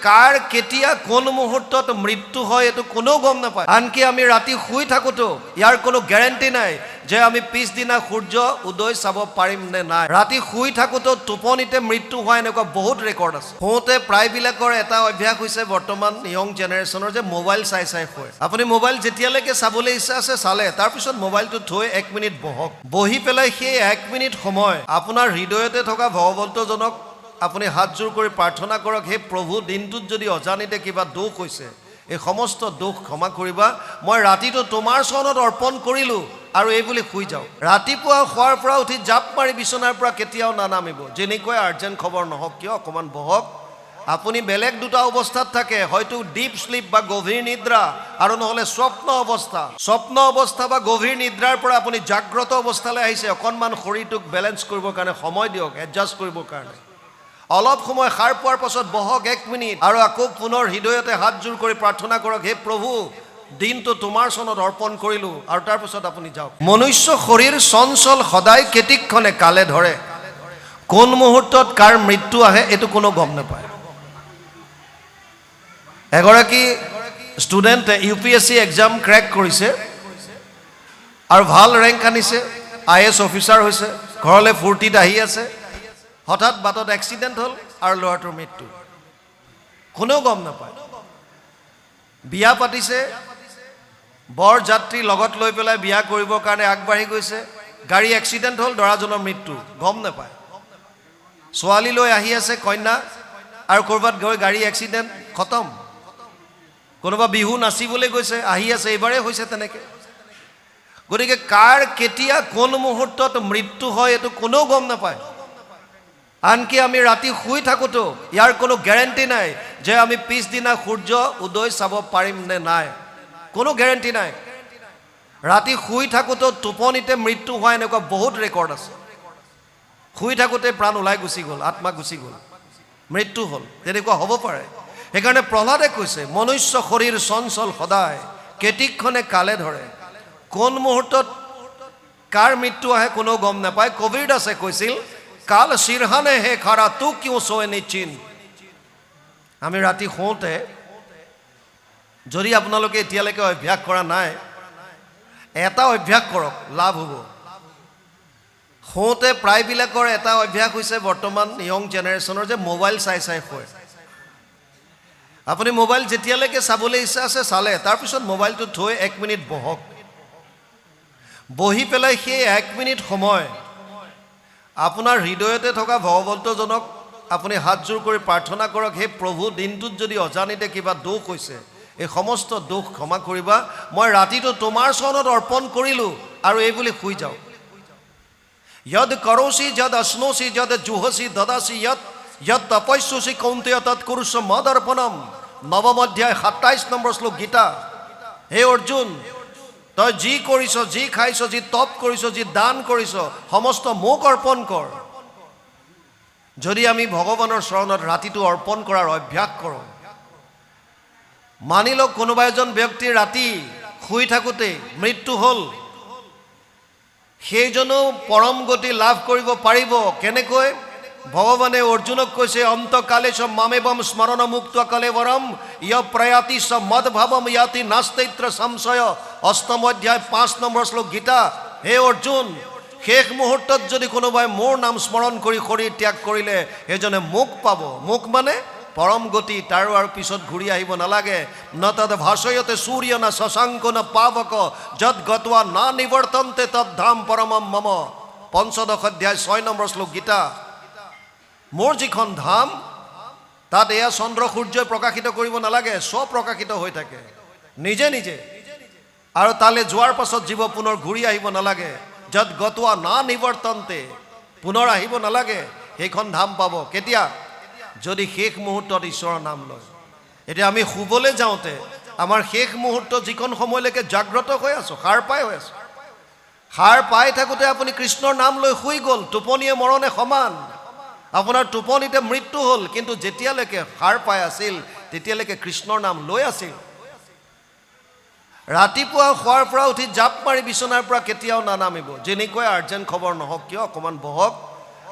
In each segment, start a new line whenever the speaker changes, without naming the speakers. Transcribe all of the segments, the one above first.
কাৰ কেতিয়া কোন মুহূৰ্তত মৃত্যু হয় এটো কোনো গম নাপায়। আনকি আমি ৰাতি শুই থাকোতো ইয়াৰ কোনো গ্যাৰান্টি নাই যে আমি পিছদিনা সূৰ্য উদয় চাব পাৰিম নে নাই। ৰাতি শুই থাকোতো টোপনিতে মৃত্যু হয় এনেকুৱা বহুত ৰেকৰ্ড আছে। শুওঁতে প্ৰায়বিলাকৰ এটা অভ্যাস হৈছে বৰ্তমান ইয়ং জেনেৰেশ্যনৰ যে মোবাইল চাই চাই শুৱে। আপুনি মোবাইল যেতিয়ালৈকে চাবলৈ ইচ্ছা আছে চালে, তাৰপিছত মোবাইলটো থৈ 1 মিনিট বহক। বহি পেলাই সেই 1 মিনিট সময় আপোনাৰ হৃদয়তে থকা ভগৱন্তজনক আপুনি হাত জোৰ কৰি প্ৰাৰ্থনা কৰক, হে প্ৰভু, দিনটোত যদি অজানিতে কিবা দোষ হৈছে এই সমস্ত দোষ ক্ষমা কৰিবা। মই ৰাতিটো তোমাৰ চৰণত অৰ্পণ কৰিলোঁ আৰু এই বুলি শুই যাওঁ। ৰাতিপুৱা শোৱাৰ পৰা উঠি জাপ মাৰি বিচনাৰ পৰা কেতিয়াও নানামিব। যেনেকৈ আৰ্জেণ্ট খবৰ নহওক কিয় অকণমান বহক। আপুনি বেলেগ দুটা অৱস্থাত থাকে, হয়তো ডিপ শ্লিপ বা গভীৰ নিদ্ৰা আৰু নহ'লে স্বপ্ন অৱস্থা। স্বপ্ন অৱস্থা বা গভীৰ নিদ্ৰাৰ পৰা আপুনি জাগ্ৰত অৱস্থালৈ আহিছে। অকণমান শৰীৰটোক বেলেঞ্চ কৰিবৰ কাৰণে সময় দিয়ক, এডজাষ্ট কৰিবৰ কাৰণে। অলপ সময় সাৰ পোৱাৰ পাছত বহক 1 মিনিট আৰু আকৌ পুনৰ হৃদয়তে হাত জোৰ কৰি প্ৰাৰ্থনা কৰক, হে প্ৰভু, দিনটো তোমাৰ চৰণত অৰ্পণ কৰিলোঁ, আৰু তাৰপিছত আপুনি যাওক। মনুষ্য শৰীৰ চঞ্চল, সদায় কেতিক্ষণে কালে ধৰে। কোন মুহূৰ্তত কাৰ মৃত্যু আহে এইটো কোনো গম নাপায়। এগৰাকী ষ্টুডেণ্টে UPSC এক্সাম ক্ৰেক কৰিছে আৰু ভাল ৰেংক আনিছে, IAS অফিচাৰ হৈছে, ঘৰলৈ ফূৰ্তিত আহি আছে। হঠাৎ বাটত এক্সিডেণ্ট হ'ল আৰু ল'ৰাটোৰ মৃত্যু। কোনেও গম নাপায়। বিয়া পাতিছে, বৰ যাত্ৰী লগত লৈ পেলাই বিয়া কৰিবৰ কাৰণে আগবাঢ়ি গৈছে, গাড়ী এক্সিডেণ্ট হ'ল, দৰাজনৰ মৃত্যু, গম নাপায়। ছোৱালী লৈ আহি আছে কন্যা আৰু ক'ৰবাত গৈ গাড়ী এক্সিডেণ্ট, খতম। কোনোবা বিহু নাচিবলৈ গৈছে, আহি আছে, এইবাৰেই হৈছে তেনেকৈ। গতিকে কাৰ কেতিয়া কোন মুহূৰ্তত মৃত্যু হয় এইটো কোনেও গম নাপায়। আনকি আমি ৰাতি শুই থাকোতো ইয়াৰ কোনো গ্যাৰান্টি নাই যে আমি পিছদিনা সূৰ্য উদয় চাব পাৰিম নে নাই, কোনো গ্যাৰান্টি নাই। ৰাতি শুই থাকোতো টোপনিতে মৃত্যু হয় এনেকুৱা বহুত ৰেকৰ্ড আছে। শুই থাকোঁতে প্ৰাণ ওলাই গুচি গ'ল, আত্মা গুচি গ'ল, মৃত্যু হ'ল, তেনেকুৱা হ'ব পাৰে। সেইকাৰণে প্ৰহ্লাদে কৈছে, মনুষ্য শৰীৰ চঞ্চল সদায়, কেতিক্ষণে কালে ধৰে। কোন মুহূৰ্তত কাৰ মৃত্যু আহে কোনেও গম নাপায়। কবীৰ দাসে কৈছিল, কাল সিৰহানে হে খাৰা তু কিয় সোয়ে নিশ্চিন। আমি ৰাতি শুওঁতে যদি আপোনালোকে এতিয়ালৈকে অভ্যাস কৰা নাই, এটা অভ্যাস কৰক, লাভ হ'ব। শুওঁতে প্ৰায়বিলাকৰ এটা অভ্যাস হৈছে বৰ্তমান ইয়ং জেনেৰেশ্যনৰ যে মোবাইল চাই চাই শুৱে। আপুনি মোবাইল যেতিয়ালৈকে চাবলৈ ইচ্ছা আছে চালে, তাৰপিছত মোবাইলটো থৈ 1 মিনিট বহক। বহি পেলাই সেই 1 মিনিট সময় আপোনাৰ হৃদয়তে থকা ভগৱন্তজনক আপুনি হাত জোৰ কৰি প্ৰাৰ্থনা কৰক, হে প্ৰভু, দিনটোত যদি অজানিতে কিবা দোষ হৈছে এই সমস্ত দোষ ক্ষমা কৰিবা। মই ৰাতিটো তোমাৰ চৰণত অৰ্পণ কৰিলোঁ আৰু এই বুলি শুই যাওঁ। যদ কৰচি যদ অশ্নোচি যদ জুহসি দদাসি যদ তপস্যসি কৌন্তেয় তৎ কুৰুষ মদৰ্পণম। নৱম অধ্যায় 27 নম্বৰ শ্লোক গীতা। হে অৰ্জুন, তই যি কৰিছ, যি খাইছ, যি তপ কৰিছ, যি দান কৰিছ, সমস্ত মোক অৰ্পণ কৰ। যদি আমি ভগৱানৰ চৰণত ৰাতিটো অৰ্পণ কৰাৰ অভ্যাস কৰোঁ, মানি লওক কোনোবা এজন ব্যক্তিৰ ৰাতি শুই থাকোঁতে মৃত্যু হ'ল, সেইজনেও পৰম গতি লাভ কৰিব পাৰিব। কেনেকৈ? ভগৱানে অৰ্জুনক কৈছে, অন্তকালে চ মামেবম স্মৰণ মুক্ত কলেবৰম য় প্ৰয়াতি চ মদভাৱম ইয়াতি নাস্তৈত্ৰ সংশয়। 8ম অধ্যায় 5 নম্বৰ শ্লোক গীতা। হে অৰ্জুন, শেষ মুহূৰ্তত যদি কোনোবাই মোৰ নাম স্মৰণ কৰি শৰীৰ ত্যাগ কৰিলে সেইজনে মোক পাব। মোক মানে পৰম গতি, তাৰো আৰু পিছত ঘূৰি আহিব নালাগে। ন তদ ভাষয়তে সূৰ্য ন শশাংক ন পাৱক যদ গত্বা না নিৱৰ্তন্তে তদ ধাম পৰমম মম। 15ম অধ্যায় 6 নম্বৰ শ্লোক গীতা। মোৰ যিখন ধাম তাত এয়া চন্দ্ৰ সূৰ্যই প্ৰকাশিত কৰিব নালাগে, স্বপ্ৰকাশিত হৈ থাকে নিজে নিজে। আৰু তালৈ যোৱাৰ পাছত জীৱ পুনৰ ঘূৰি আহিব নালাগে। যদ গত্বা না নিৱৰ্তন্তে, পুনৰ আহিব নালাগে, সেইখন ধাম পাব। কেতিয়া? যদি শেষ মুহূৰ্তত ঈশ্বৰৰ নাম লয়। এতিয়া আমি শুবলৈ যাওঁতে আমাৰ শেষ মুহূৰ্ত যিখন সময়লৈকে জাগ্ৰত হৈ আছোঁ, সাৰ পাই হৈ আছোঁ, সাৰ পাই থাকোঁতে আপুনি কৃষ্ণৰ নাম লৈ শুই গ'ল, টোপনিয়ে মৰণে সমান। আপোনাৰ টোপনিতে মৃত্যু হ'ল, কিন্তু যেতিয়ালৈকে সাৰ পাই আছিল তেতিয়ালৈকে কৃষ্ণৰ নাম লৈ আছিল। ৰাতিপুৱা শোৱাৰ পৰা উঠি জাপ মাৰি বিচনাৰ পৰা কেতিয়াও নানামিব। যেনেকৈ আৰ্জেণ্ট খবৰ নহওক কিয় অকণমান বহক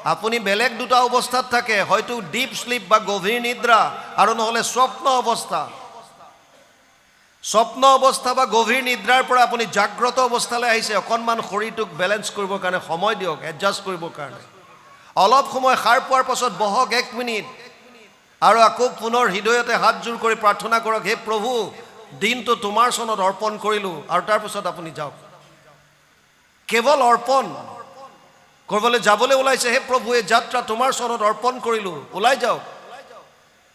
আপুনি বেলেগ দুটা অৱস্থাত থাকে, হয়তো ডিপ স্লিপ বা গভীৰ নিদ্ৰা আৰু নহ'লে স্বপ্ন অৱস্থা। স্বপ্ন অৱস্থা বা গভীৰ নিদ্ৰাৰ পৰা আপুনি জাগ্ৰত অৱস্থালৈ আহিছে। অকণমান শৰীৰটোক বেলেঞ্চ কৰিবৰ কাৰণে সময় দিয়ক, এডজাষ্ট কৰিবৰ কাৰণে। অলপ সময় সাৰ পোৱাৰ পাছত বহক 1 মিনিট আৰু আকৌ পুনৰ হৃদয়তে হাতযোৰ কৰি প্ৰাৰ্থনা কৰক, হে প্ৰভু দিনটো তোমাৰ চৰণত অৰ্পণ কৰিলোঁ, আৰু তাৰপিছত আপুনি যাওক। কেৱল অৰ্পণ ক'ৰবালৈ যাবলৈ ওলাইছে, হে প্ৰভু এই যাত্ৰা তোমাৰ চৰণত অৰ্পণ কৰিলোঁ, ওলাই যাওক।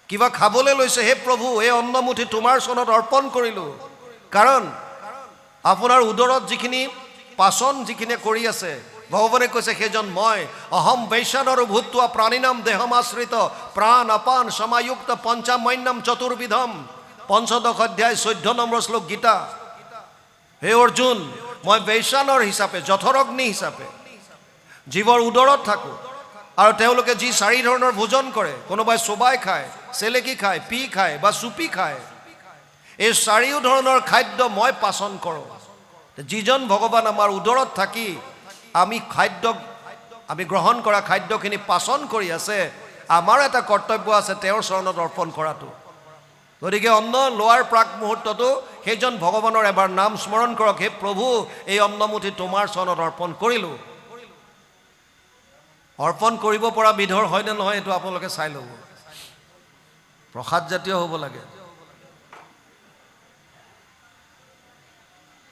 কিবা খাবলৈ লৈছে, হে প্ৰভু এই অন্নমুঠি তোমাৰ চৰণত অৰ্পণ কৰিলোঁ। কাৰণ আপোনাৰ উদৰত যিখিনি পাচন যিখিনি কৰি আছে, ভগৱানে কৈছে সেইজন মই। অহম বৈশ্বানৰ ভূত্বা প্ৰাণীনাম দেহমাশ্ৰিত প্ৰাণ অপান সমাযুক্ত পঞ্চামন্যম চতুৰ্বিধম, ৫৫ অধ্যায় 14 নম্বৰ শ্লোক গীতা। হে অৰ্জুন, মই বৈশ্বানৰ হিচাপে, জঠৰগ্নি হিচাপে জীৱৰ উদৰত থাকোঁ, আৰু তেওঁলোকে যি 4 ধৰণৰ ভোজন কৰে, কোনোবাই চোবাই খায়, চেলেকি খায়, পি খায় বা চুপি খায়, এই 4 ধৰণৰ খাদ্য মই পাচন কৰোঁ। যিজন ভগৱান আমাৰ উদৰত থাকি আমি গ্ৰহণ কৰা খাদ্যখিনি পাচন কৰি আছে, আমাৰ এটা কৰ্তব্য আছে তেওঁৰ চৰণত অৰ্পণ কৰাটো। গতিকে অন্ন লোৱাৰ প্ৰাক মুহূৰ্ততো সেইজন ভগৱানৰ এবাৰ নাম স্মৰণ কৰক, হে প্ৰভু এই অন্নমুঠি তোমাৰ চৰণত অৰ্পণ কৰিলোঁ। অৰ্পণ কৰিব পৰা বিধৰ হয়নে নহয় এইটো আপোনালোকে চাই ল'ব। প্ৰসাদ জাতীয় হ'ব লাগে।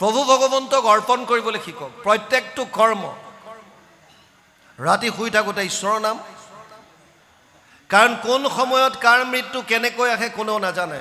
প্ৰভু ভগৱন্তক অৰ্পণ কৰিবলৈ শিকক। প্ৰত্যেকটো কৰ্ম, ৰাতি শুই থাকোঁতে ঈশ্বৰৰ নাম, কাৰণ কোন সময়ত কাৰ মৃত্যু কেনেকৈ আহে কোনেও নাজানে।